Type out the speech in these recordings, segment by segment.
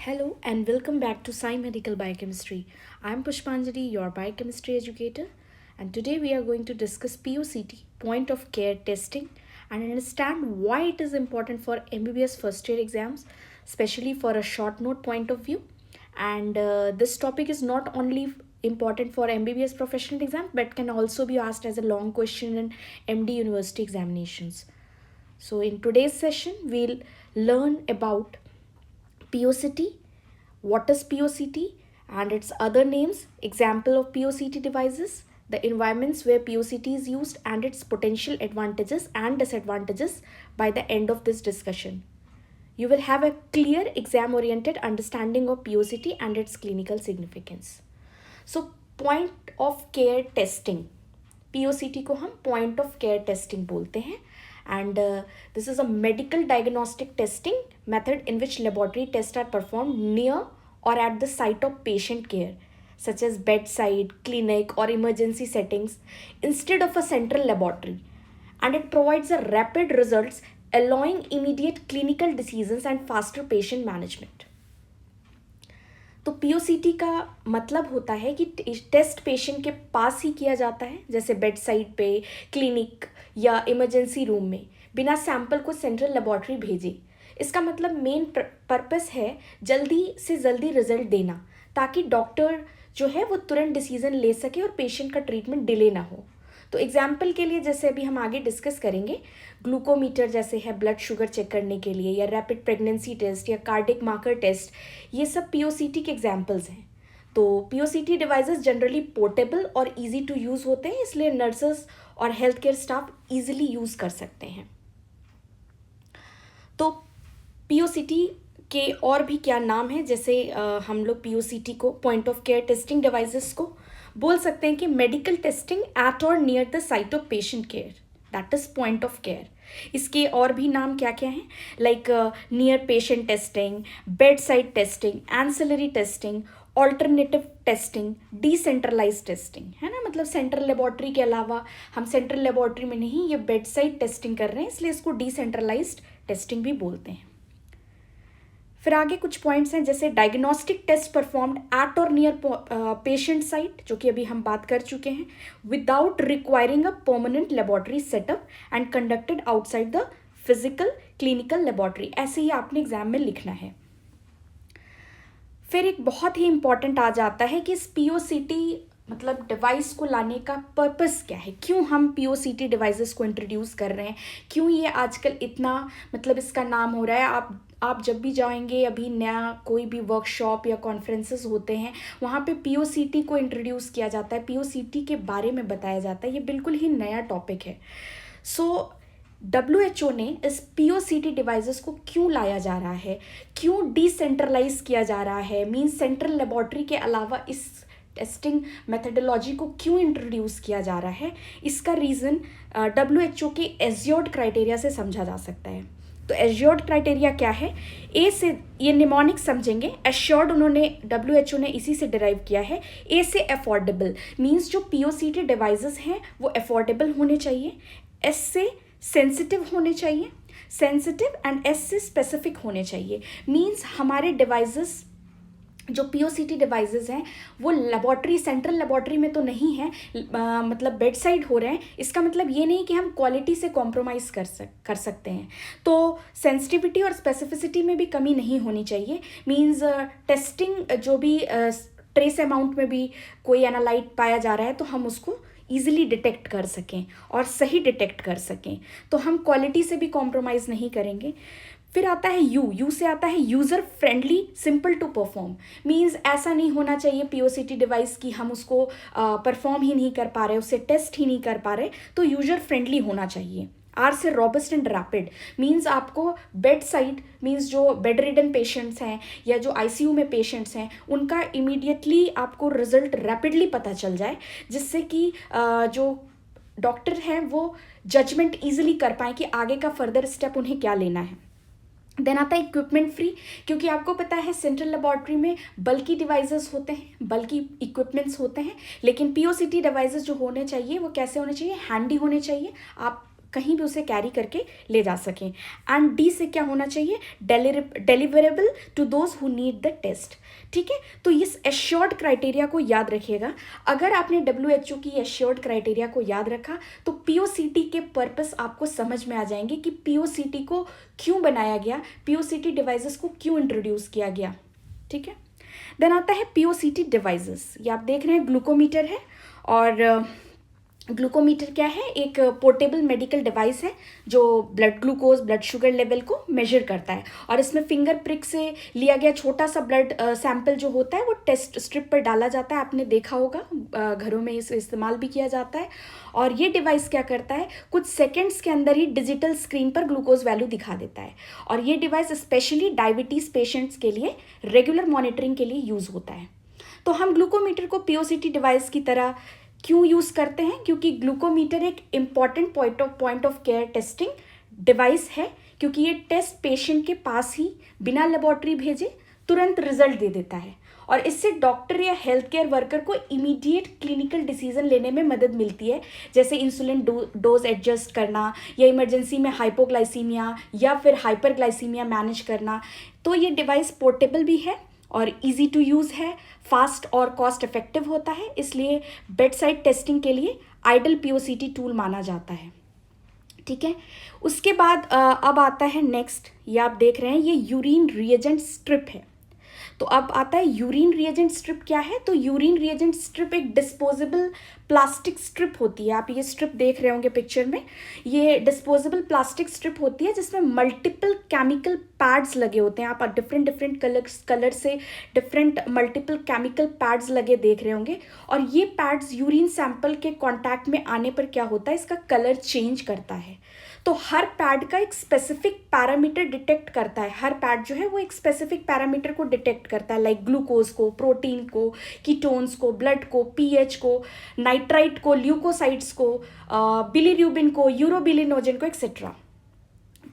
Hello and welcome back to Sai Medical Biochemistry. I'm Pushpanjali, your biochemistry educator, and today we are going to discuss POCT, point of care testing, and understand why it is important for MBBS first year exams, especially for a short note point of view. And this topic is not only important for MBBS professional exam but can also be asked as a long question in MD university examinations. So, in today's session, we'll learn about POCT, what is POCT and its other names, example of POCT devices, the environments where POCT is used, and its potential advantages and disadvantages by the end of this discussion. You will have a clear exam oriented understanding of POCT and its clinical significance. So, point of care testing, POCT को हम point of care testing बोलते हैं. And this is a medical diagnostic testing method in which laboratory tests are performed near or at the site of patient care, such as bedside, clinic, or emergency settings, instead of a central laboratory. And it provides a rapid results, allowing immediate clinical decisions and faster patient management. तो POCT का मतलब होता है कि test patient के पास ही किया जाता है, जैसे बेड साइड पे, क्लिनिक या इमरजेंसी रूम में, बिना सैंपल को सेंट्रल लेबॉर्ट्री भेजे. इसका मतलब मेन पर्पस है जल्दी से जल्दी रिजल्ट देना, ताकि डॉक्टर जो है वो तुरंत डिसीजन ले सके और पेशेंट का ट्रीटमेंट डिले ना हो. तो एग्जाम्पल के लिए जैसे अभी हम आगे डिस्कस करेंगे, ग्लूकोमीटर जैसे है ब्लड शुगर चेक करने के लिए, या रैपिड प्रेगनेंसी टेस्ट या कार्डिक मार्कर टेस्ट, ये सब पीओसीटी के एग्जाम्पल्स हैं. तो पीओसीटी डिवाइसेस जनरली पोर्टेबल और इजी टू यूज़ होते हैं, इसलिए नर्सेस और health care staff easily use कर सकते हैं. तो पीओसीटी के और भी क्या नाम हैं, जैसे हम लोग पीओसीटी को, point of care testing devices को बोल सकते हैं कि मेडिकल टेस्टिंग एट और near the site of patient care, that is point of care. इसके और भी नाम क्या क्या हैं, like near patient testing, bed side testing, ancillary testing, alternative testing, decentralise testing, है ना. मतलब सेंट्रल लेबॉर्ट्री के अलावा हम सेंट्रल लेबॉर्ट्री में नहीं, ये बेड साइड टेस्टिंग कर रहे हैं, इसलिए इसको डिसेंट्रलाइज्ड टेस्टिंग भी बोलते हैं. फिर आगे कुछ पॉइंट्स हैं, जैसे डायग्नोस्टिक टेस्ट परफॉर्म्ड एट और नियर पेशेंट साइट, जो कि अभी हम बात कर चुके हैं, without requiring a permanent laboratory setup and conducted outside the physical clinical laboratory. ऐसे ही आपने एग्जाम में लिखना है. फिर एक बहुत ही इंपॉर्टेंट आ जाता है कि इस पीओसीटी मतलब डिवाइस को लाने का पर्पस क्या है, क्यों हम पीओसीटी डिवाइसेस को इंट्रोड्यूस कर रहे हैं, क्यों ये आजकल इतना मतलब इसका नाम हो रहा है. आप जब भी जाएंगे, अभी नया कोई भी वर्कशॉप या कॉन्फ्रेंसेस होते हैं, वहाँ पे पीओसीटी को इंट्रोड्यूस किया जाता है, पीओसीटी के बारे में बताया जाता है. ये बिल्कुल ही नया टॉपिक है. सो WHO ने इस पीओसीटी डिवाइसेस को क्यों लाया जा रहा है, क्यों डिसेंट्रलाइज किया जा रहा है, मीन्स सेंट्रल लेबॉर्ट्री के अलावा इस टेस्टिंग मेथडोलॉजी को क्यों इंट्रोड्यूस किया जा रहा है, इसका रीज़न WHO के एज्योर्ड क्राइटेरिया से समझा जा सकता है. तो एश्योर्ड क्राइटेरिया क्या है, ए से, ये निमोनिक समझेंगे, एश्योर्ड उन्होंने WHO ने इसी से डिराइव किया है. ए से अफोर्डेबल, मींस जो पीओसीटी डिवाइसेस हैं वो अफोर्डेबल होने चाहिए. एस से सेंसिटिव होने चाहिए, सेंसिटिव, एंड एस से स्पेसिफिक होने चाहिए. मींस हमारे डिवाइसेस जो पीओसीटी डिवाइसेस हैं वो लेबॉर्ट्री, सेंट्रल लेबॉर्ट्री में तो नहीं है, मतलब बेड साइड हो रहे हैं. इसका मतलब ये नहीं कि हम क्वालिटी से कॉम्प्रोमाइज़ कर सकते हैं. तो सेंसिटिविटी और स्पेसिफिसिटी में भी कमी नहीं होनी चाहिए. मींस टेस्टिंग जो भी ट्रेस अमाउंट में भी कोई एनालाइट पाया जा रहा है तो हम उसको ईजिली डिटेक्ट कर सकें और सही डिटेक्ट कर सकें. तो हम क्वालिटी से भी कॉम्प्रोमाइज़ नहीं करेंगे. फिर आता है यू से आता है user friendly, simple to perform. Means ऐसा नहीं होना चाहिए पीओसीटी डिवाइस की हम उसको परफॉर्म ही नहीं कर पा रहे, उससे टेस्ट ही नहीं कर पा रहे. तो यूज़र फ्रेंडली होना चाहिए. आर से रॉबस्ट एंड रैपिड, मींस आपको बेड साइड, मींस जो बेड रिडन पेशेंट्स हैं या जो आईसीयू में पेशेंट्स हैं, उनका इमीडिएटली आपको रिजल्ट रैपिडली पता चल जाए, जिससे कि जो डॉक्टर हैं वो जजमेंट ईजिली कर पाएँ कि आगे का फर्दर स्टेप उन्हें क्या लेना है. देन आता है इक्विपमेंट फ्री, क्योंकि आपको पता है सेंट्रल लेबॉर्ट्री में बल्कि डिवाइसेस होते हैं, बल्कि इक्विपमेंट्स होते हैं, लेकिन पीओसीटी डिवाइसेस जो होने चाहिए वो कैसे होने चाहिए, हैंडी होने चाहिए. आप कहीं भी उसे कैरी करके ले जा सकें। एंड डी से क्या होना चाहिए, deliverable to those who need the test. ठीक है, तो इस एश्योर्ड क्राइटेरिया को याद रखिएगा। अगर आपने WHO की एश्योर्ड क्राइटेरिया को याद रखा तो POCT के पर्पस आपको समझ में आ जाएंगे कि POCT को क्यों बनाया गया, POCT डिवाइसेस को क्यों इंट्रोड्यूस किया गया। ठीक है, देन आता है POCT डिवाइसेस। ये आप देख रहे हैं ग्लूकोमीटर है, और ग्लूकोमीटर क्या है, एक पोर्टेबल मेडिकल डिवाइस है जो blood glucose, blood sugar level को मेजर करता है। और इसमें फिंगर प्रिक से लिया गया छोटा सा ब्लड सैंपल जो होता है वो टेस्ट स्ट्रिप पर डाला जाता है। आपने देखा होगा, घरों में इसे इस्तेमाल भी किया जाता है। और ये डिवाइस क्या करता है, कुछ सेकेंड्स के अंदर ही डिजिटल स्क्रीन पर ग्लूकोज वैल्यू दिखा देता है। और ये डिवाइस स्पेशली डायबिटीज़ पेशेंट्स के लिए रेगुलर मॉनिटरिंग के लिए यूज़ होता है। तो हम ग्लूकोमीटर को POCT डिवाइस की तरह क्यों यूज़ करते हैं, क्योंकि ग्लूकोमीटर एक important point of care testing device है, क्योंकि ये टेस्ट पेशेंट के पास ही बिना लेबॉर्ट्री भेजे तुरंत रिजल्ट दे देता है। और इससे डॉक्टर या हेल्थ केयर वर्कर को इमीडिएट क्लिनिकल डिसीजन लेने में मदद मिलती है, जैसे इंसुलिन डोज एडजस्ट करना या इमरजेंसी में हाइपोग्लाइसीमिया या फिर हाइपरग्लाइसीमिया मैनेज करना। तो ये डिवाइस पोर्टेबल भी है और इजी टू यूज़ है, फास्ट और कॉस्ट इफेक्टिव होता है, इसलिए बेड साइड टेस्टिंग के लिए आइडल POCT टूल माना जाता है। ठीक है, उसके बाद अब आता है नेक्स्ट, ये आप देख रहे हैं, ये यूरिन रिएजेंट स्ट्रिप है। तो अब आता है यूरिन रिएजेंट स्ट्रिप क्या है। तो यूरिन रिएजेंट स्ट्रिप एक डिस्पोजेबल प्लास्टिक स्ट्रिप होती है। आप ये स्ट्रिप देख रहे होंगे पिक्चर में, ये डिस्पोजेबल प्लास्टिक स्ट्रिप होती है जिसमें मल्टीपल केमिकल पैड्स लगे होते हैं। आप डिफरेंट कलर से डिफरेंट मल्टीपल केमिकल पैड्स लगे देख रहे होंगे। और ये पैड्स यूरिन सैंपल के कॉन्टैक्ट में आने पर क्या होता है, इसका कलर चेंज करता है। तो हर पैड का एक स्पेसिफिक पैरामीटर डिटेक्ट करता है। हर पैड जो है वो एक स्पेसिफिक पैरामीटर को डिटेक्ट करता है, लाइक ग्लूकोज को, प्रोटीन को, कीटोन्स को, ब्लड को, pH को, नाइट्राइट को, ल्यूकोसाइड्स को, बिलीरुबिन को, यूरोबिलिनोजन को, एक्सेट्रा।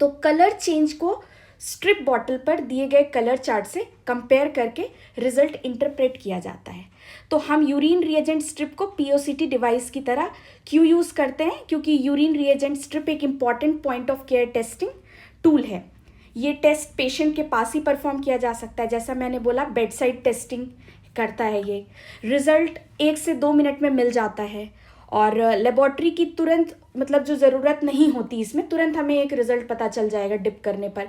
तो कलर चेंज को स्ट्रिप बॉटल पर दिए गए कलर चार्ट से कंपेयर करके रिजल्ट इंटरप्रेट किया जाता है। तो हम यूरिन रिएजेंट स्ट्रिप को POCT डिवाइस की तरह क्यों यूज़ करते हैं, क्योंकि यूरिन रिएजेंट स्ट्रिप एक important point of care testing tool है। ये टेस्ट पेशेंट के पास ही परफॉर्म किया जा सकता है, जैसा मैंने बोला बेड साइड टेस्टिंग करता है। ये रिजल्ट 1 से 2 मिनट में मिल जाता है, और लेबॉर्ट्री की तुरंत मतलब जो ज़रूरत नहीं होती, इसमें तुरंत हमें एक रिजल्ट पता चल जाएगा डिप करने पर।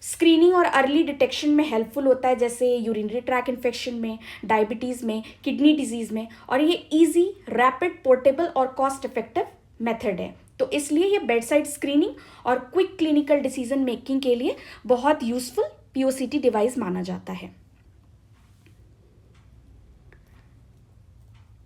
स्क्रीनिंग और अर्ली डिटेक्शन में हेल्पफुल होता है, जैसे यूरिनरी ट्रैक इन्फेक्शन में, डायबिटीज़ में, किडनी डिजीज़ में। और ये इजी, रैपिड, पोर्टेबल और कॉस्ट इफेक्टिव मेथड है। तो इसलिए ये बेड साइड स्क्रीनिंग और क्विक क्लिनिकल डिसीजन मेकिंग के लिए बहुत यूजफुल POCT डिवाइस माना जाता है।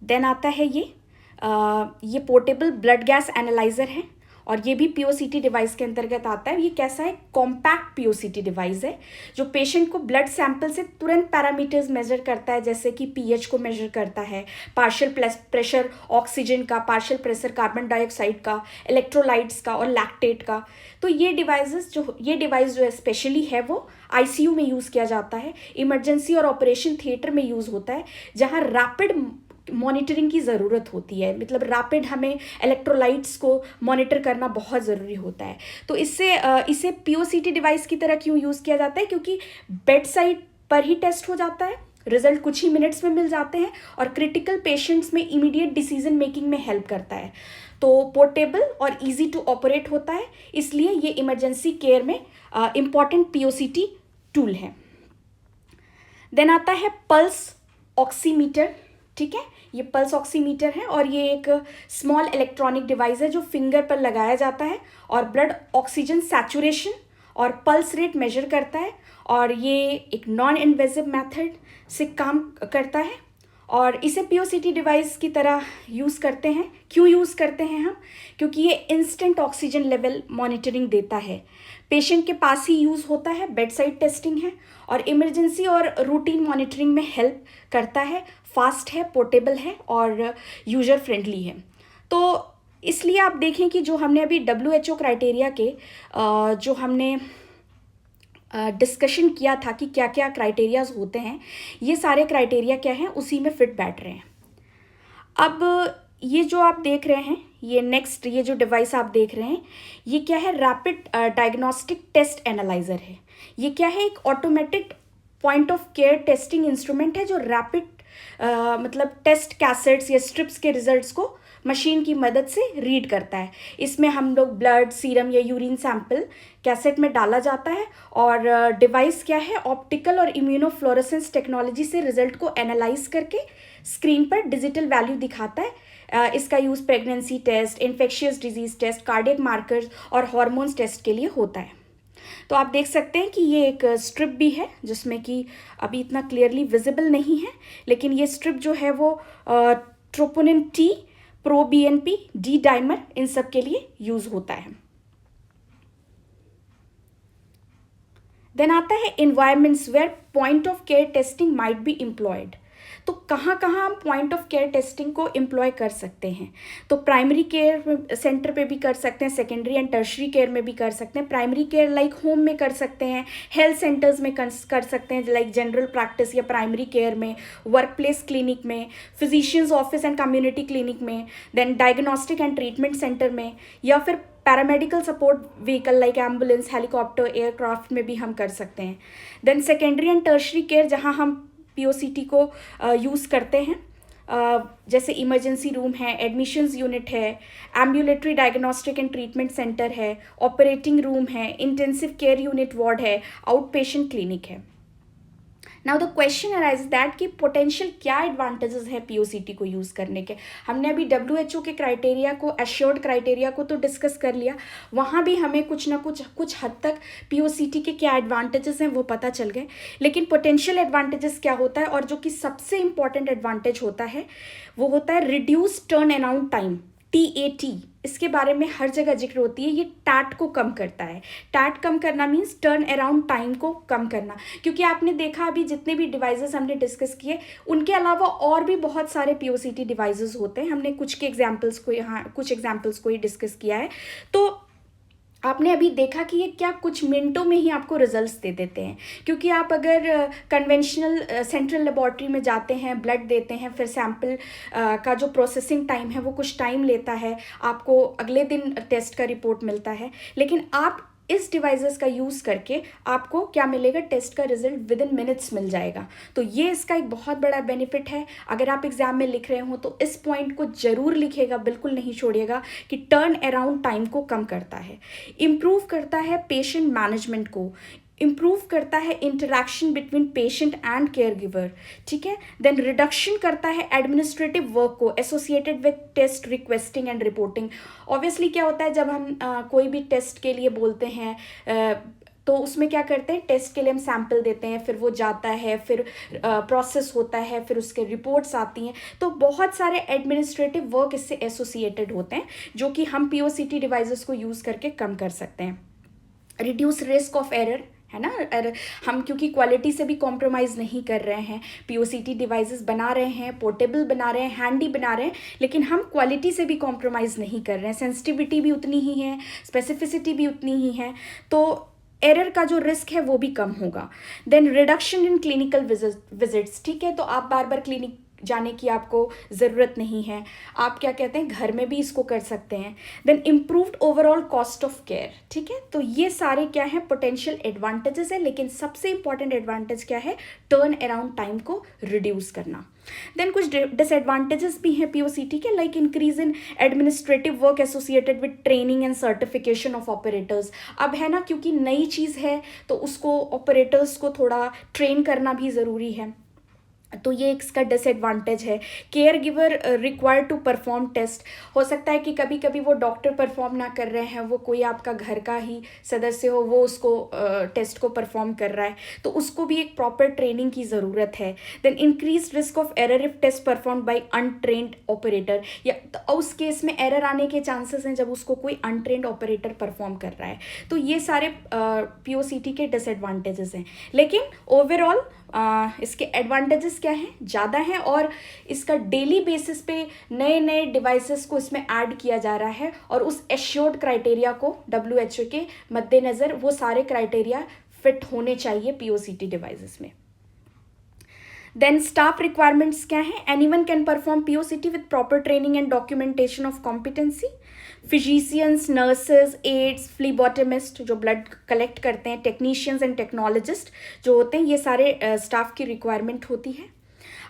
देन आता है ये पोर्टेबल ब्लड गैस एनालाइजर है, और ये भी POCT डिवाइस के अंतर्गत आता है। ये कैसा है, कॉम्पैक्ट POCT डिवाइस है जो पेशेंट को ब्लड सैंपल से तुरंत पैरामीटर्स मेजर करता है, जैसे कि pH को मेजर करता है, पार्शियल प्रेशर ऑक्सीजन का, पार्शियल प्रेशर कार्बन डाइऑक्साइड का, इलेक्ट्रोलाइट्स का और लैक्टेट का। तो ये डिवाइस जो स्पेशली है वो ICU में यूज़ किया जाता है, इमरजेंसी और ऑपरेशन थिएटर में यूज़ होता है, जहाँ रैपिड मॉनिटरिंग की ज़रूरत होती है। मतलब रैपिड हमें इलेक्ट्रोलाइट्स को मॉनिटर करना बहुत ज़रूरी होता है। तो इसे POCT डिवाइस की तरह क्यों यूज़ किया जाता है, क्योंकि बेड साइड पर ही टेस्ट हो जाता है, रिजल्ट कुछ ही मिनट्स में मिल जाते हैं, और क्रिटिकल पेशेंट्स में इमीडिएट डिसीजन मेकिंग में हेल्प करता है। तो पोर्टेबल और इजी टू ऑपरेट होता है, इसलिए ये इमरजेंसी केयर में इम्पॉर्टेंट POCT टूल है। देन आता है पल्स ऑक्सीमीटर। ठीक है, ये पल्स ऑक्सीमीटर है, और ये एक स्मॉल इलेक्ट्रॉनिक डिवाइस है जो फिंगर पर लगाया जाता है और ब्लड ऑक्सीजन सैचुरेशन और पल्स रेट मेजर करता है। और ये एक नॉन इन्वेजिव मेथड से काम करता है, और इसे POCT डिवाइस की तरह यूज़ करते हैं। क्यों यूज़ करते हैं हम, क्योंकि ये इंस्टेंट ऑक्सीजन लेवल मॉनिटरिंग देता है, पेशेंट के पास ही यूज़ होता है, बेड साइड टेस्टिंग है, और इमरजेंसी और रूटीन मॉनिटरिंग में हेल्प करता है, फास्ट है, पोर्टेबल है और यूजर फ्रेंडली है। तो इसलिए आप देखें कि जो हमने अभी WHO क्राइटेरिया के जो हमने डिस्कशन किया था कि क्या क्या क्राइटेरियाज होते हैं, ये सारे क्राइटेरिया क्या हैं उसी में फिट बैठ रहे हैं। अब ये जो आप देख रहे हैं, ये नेक्स्ट ये जो डिवाइस आप देख रहे हैं, ये क्या है? रैपिड डायग्नोस्टिक टेस्ट एनालाइजर है। ये क्या है? एक automatic point of care testing instrument है जो रैपिड मतलब टेस्ट कैसेट्स या स्ट्रिप्स के रिजल्ट्स को मशीन की मदद से रीड करता है। इसमें हम लोग ब्लड, सीरम या यूरिन सैंपल कैसेट में डाला जाता है और डिवाइस क्या है? ऑप्टिकल और इम्यूनोफ्लोरेसेंस टेक्नोलॉजी से रिजल्ट को एनालाइज करके स्क्रीन पर डिजिटल वैल्यू दिखाता है। इसका use pregnancy test, infectious disease test, cardiac markers और हार्मोन्स टेस्ट के लिए होता है। तो आप देख सकते हैं कि ये एक स्ट्रिप भी है जिसमें कि अभी इतना क्लियरली विजिबल नहीं है, लेकिन ये स्ट्रिप जो है वो troponin T, pro BNP, D dimer, इन सब के लिए यूज़ होता है। देन आता है environments where point of care testing might be employed. तो कहाँ कहाँ हम पॉइंट ऑफ केयर टेस्टिंग को एम्प्लॉय कर सकते हैं? तो प्राइमरी केयर सेंटर पे भी कर सकते हैं, सेकेंडरी एंड टर्शरी केयर में भी कर सकते हैं। प्राइमरी केयर लाइक होम में कर सकते हैं, हेल्थ सेंटर्स में कर सकते हैं लाइक जनरल प्रैक्टिस या प्राइमरी केयर में, वर्क प्लेस क्लिनिक में, physicians office and community clinic में, then diagnostic and treatment centre में, या फिर paramedical support vehicle like ambulance, helicopter, aircraft में भी हम कर सकते हैं। Then secondary and tertiary care जहाँ हम पीओसीटी को यूज़ करते हैं, जैसे इमरजेंसी रूम है, एडमिशन्स यूनिट है, ambulatory diagnostic and treatment centre है, ऑपरेटिंग रूम है, इंटेंसिव केयर यूनिट वार्ड है, आउट पेशेंट क्लिनिक है। Now the question arise that कि पोटेंशियल क्या एडवांटेजेस है पीओसीटी को यूज़ करने के। हमने अभी WHO के क्राइटेरिया को, एश्योर्ड क्राइटेरिया को तो डिस्कस कर लिया, वहाँ भी हमें कुछ ना कुछ हद तक पीओसीटी के क्या एडवांटेजेस हैं वो पता चल गए। लेकिन पोटेंशियल एडवांटेजेस क्या होता है, और जो कि सबसे इंपॉर्टेंट एडवांटेज होता है वो होता है reduce turn around time, TAT। इसके बारे में हर जगह जिक्र होती है। ये टैट को कम करता है। टैट कम करना मीन्स टर्न अराउंड टाइम को कम करना, क्योंकि आपने देखा अभी जितने भी डिवाइसेस हमने डिस्कस किए उनके अलावा और भी बहुत सारे पीओसीटी डिवाइसेस होते हैं। हमने कुछ एग्जाम्पल्स को ही डिस्कस किया है। तो आपने अभी देखा कि ये क्या कुछ मिनटों में ही आपको रिजल्ट्स दे देते हैं, क्योंकि आप अगर कन्वेंशनल सेंट्रल लेबॉर्ट्री में जाते हैं, ब्लड देते हैं, फिर सैंपल का जो प्रोसेसिंग टाइम है वो कुछ टाइम लेता है, आपको अगले दिन टेस्ट का रिपोर्ट मिलता है। लेकिन आप इस डिवाइसेस का यूज़ करके आपको क्या मिलेगा? टेस्ट का रिजल्ट विद इन मिनट्स मिल जाएगा। तो ये इसका एक बहुत बड़ा बेनिफिट है। अगर आप एग्जाम में लिख रहे हो तो इस पॉइंट को जरूर लिखिएगा, बिल्कुल नहीं छोड़िएगा कि टर्न अराउंड टाइम को कम करता है, इम्प्रूव करता है पेशेंट मैनेजमेंट को, इम्प्रूव करता है interaction between patient and care giver, ठीक है। देन रिडक्शन करता है एडमिनिस्ट्रेटिव वर्क को associated with test requesting and reporting. Obviously क्या होता है, जब हम कोई भी टेस्ट के लिए बोलते हैं तो उसमें क्या करते हैं, टेस्ट के लिए हम सैंपल देते हैं, फिर वो जाता है, फिर प्रोसेस होता है, फिर उसके रिपोर्ट्स आती हैं। तो बहुत सारे एडमिनिस्ट्रेटिव वर्क इससे एसोसिएटेड होते हैं जो कि हम पीओसीटी डिवाइसेस को यूज़ करके कम कर सकते हैं। रिड्यूस रिस्क ऑफ एरर, है ना। हम क्योंकि क्वालिटी से भी कॉम्प्रोमाइज़ नहीं कर रहे हैं, पीओसीटी डिवाइसेस बना रहे हैं, पोर्टेबल बना रहे हैं, हैंडी बना रहे हैं, लेकिन हम क्वालिटी से भी कॉम्प्रोमाइज़ नहीं कर रहे हैं। सेंसिटिविटी भी उतनी ही है, स्पेसिफिसिटी भी उतनी ही है, तो एरर का जो रिस्क है वो भी कम होगा। Then reduction in clinical visits, ठीक है। तो आप बार बार क्लिनिक जाने की आपको ज़रूरत नहीं है, आप क्या कहते हैं घर में भी इसको कर सकते हैं। Then improved overall cost of care, ठीक है। तो ये सारे क्या है, पोटेंशियल एडवांटेजेस है, लेकिन सबसे इंपॉर्टेंट एडवांटेज क्या है, टर्न अराउंड टाइम को रिड्यूस करना। देन कुछ डिसएडवांटेजेस भी हैं पीओसीटी के, like increase in administrative work associated with training and certification of operators. अब है ना, क्योंकि नई चीज़ है तो उसको ऑपरेटर्स को थोड़ा ट्रेन करना भी ज़रूरी है, तो ये इसका डिसएडवांटेज है। Care giver require to perform test, हो सकता है कि कभी कभी वो डॉक्टर परफॉर्म ना कर रहे हैं, वो कोई आपका घर का ही सदस्य हो, वो उसको टेस्ट को परफॉर्म कर रहा है, तो उसको भी एक प्रॉपर ट्रेनिंग की ज़रूरत है। Then increase risk of error if test perform by untrained operator, या तो उस केस में एरर आने के चांसेस हैं जब उसको कोई अनट्रेंड ऑपरेटर परफॉर्म कर रहा है। तो ये सारे पीओसीटी के डिसएडवांटेजेस हैं, लेकिन ओवरऑल इसके एडवांटेजेस क्या हैं, ज़्यादा हैं, और इसका डेली बेसिस पे नए नए डिवाइसेस को इसमें ऐड किया जा रहा है, और उस एश्योर्ड क्राइटेरिया को WHO के मद्देनज़र वो सारे क्राइटेरिया फिट होने चाहिए पीओसीटी डिवाइसेस में। देन स्टाफ रिक्वायरमेंट्स क्या है, anyone can perform POCT with proper training and documentation of competency. Physicians, nurses, aides, phlebotomist जो ब्लड कलेक्ट करते हैं, टेक्नीशियंस एंड टेक्नोलॉजिस्ट जो होते हैं, ये सारे स्टाफ की रिक्वायरमेंट होती है.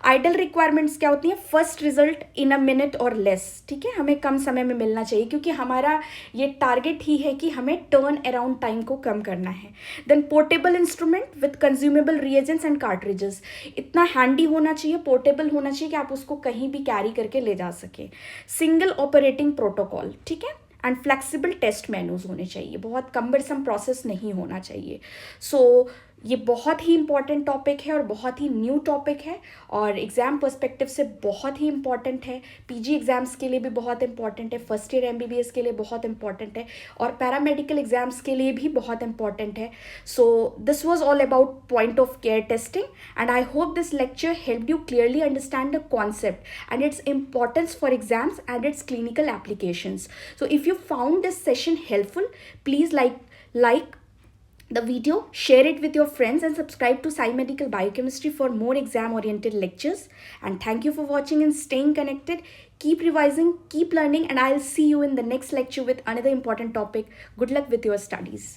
आइडल रिक्वायरमेंट्स क्या होती हैं, first result in a minute और लेस. ठीक है, हमें कम समय में मिलना चाहिए क्योंकि हमारा ये टारगेट ही है कि हमें टर्न अराउंड टाइम को कम करना है. Then portable instrument with consumable reagents and cartridges. इतना हैंडी होना चाहिए, पोर्टेबल होना चाहिए कि आप उसको कहीं भी कैरी करके ले जा सके. सिंगल ऑपरेटिंग प्रोटोकॉल, ठीक है, एंड फ्लेक्सिबल टेस्ट मेनूज होने चाहिए, बहुत कम्बरसम प्रोसेस नहीं होना चाहिए. सो ये बहुत ही इंपॉर्टेंट टॉपिक है और बहुत ही न्यू टॉपिक है और एग्ज़ाम पर्सपेक्टिव से बहुत ही इंपॉर्टेंट है. पीजी एग्ज़ाम्स के लिए भी बहुत इंपॉर्टेंट है, फर्स्ट ईयर एमबीबीएस के लिए बहुत इंपॉर्टेंट है और पैरामेडिकल एग्ज़ाम्स के लिए भी बहुत इंपॉर्टेंट है. So this was all about point of care testing and I hope this lecture helped you clearly understand the concept and its importance for exams and its clinical applications. So if you found this session helpful, please like the video, share it with your friends and subscribe to Sai Medical Biochemistry for more exam oriented lectures. And thank you for watching and staying connected. Keep revising, keep learning, and I'll see you in the next lecture with another important topic. Good luck with your studies.